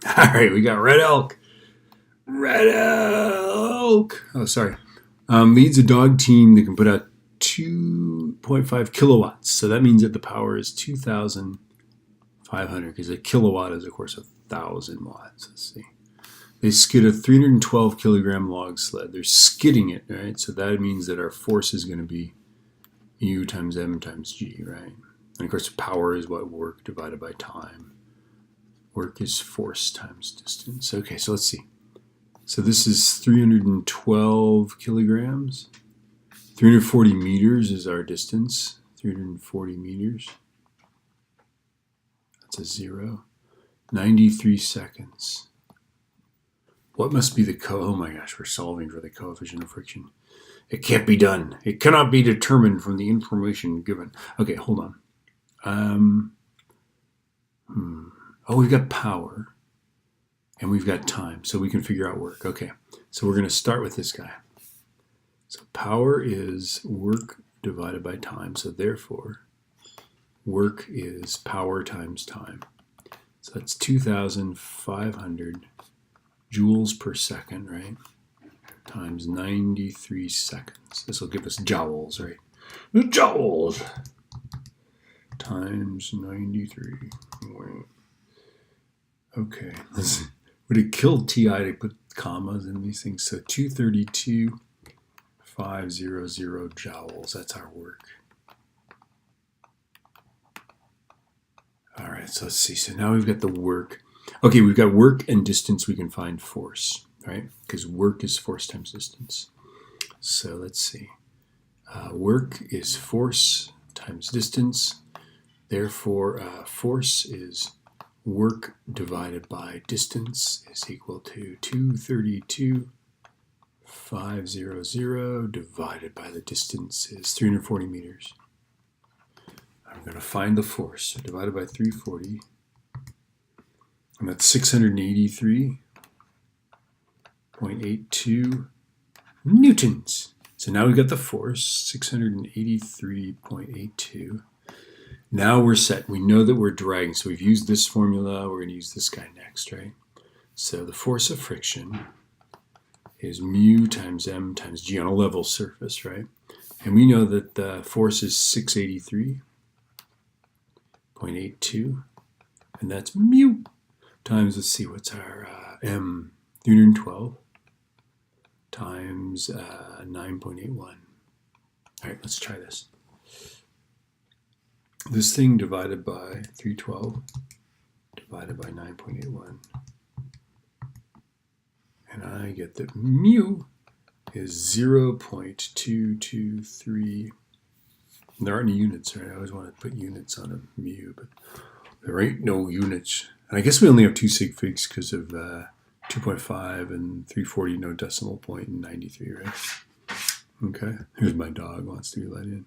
All right, we got red elk. Red elk. Oh, sorry. Leads a dog team that can put out 2.5 kilowatts. So that means that the power is 2,500 because a kilowatt is, of course, 1,000 watts. Let's see. They skid a 312 kilogram log sled. They're skidding it, right? So that means that our force is going to be U times M times G, right? And of course, power is what? Work divided by time. Work is force times distance. Okay, so let's see. So this is 312 kilograms. 340 meters is our distance. 340 meters. That's a 0. 93 seconds. What must be the oh my gosh, we're solving for the coefficient of friction. It can't be done. It cannot be determined from the information given. Okay, hold on. Oh, we've got power and we've got time, so we can figure out work. Okay, so we're going to start with this guy. So power is work divided by time, so therefore work is power times time. So that's 2,500 joules per second, right? Times 93 seconds. This will give us joules, right? Joules times 93. Okay. Would it kill TI to put commas in these things? So 232,500 joules. That's our work. All right, so let's see. So now we've got the work. Okay, we've got work and distance. We can find force, right? Because work is force times distance. So let's see. Work is force times distance. Therefore, force is work divided by distance is equal to 232,500 divided by the distance is 340 meters. I'm going to find the force. So divided by 340, and that's 683.82 newtons. So now we've got the force, 683.82. Now we're set. We know that we're dragging. So we've used this formula. We're going to use this guy next, right? So the force of friction is mu times m times g on a level surface, right? And we know that the force is 683.82. And that's mu times, let's see, what's our m? 312 times 9.81. All right, let's try this. This thing divided by 312 divided by 9.81. And I get that mu is 0.223. There aren't any units, right? I always want to put units on a mu, but there ain't no units. And I guess we only have 2 sig figs because of 2.5 and 340, no decimal point, and 93, right? Okay, here's my dog, wants to be let in.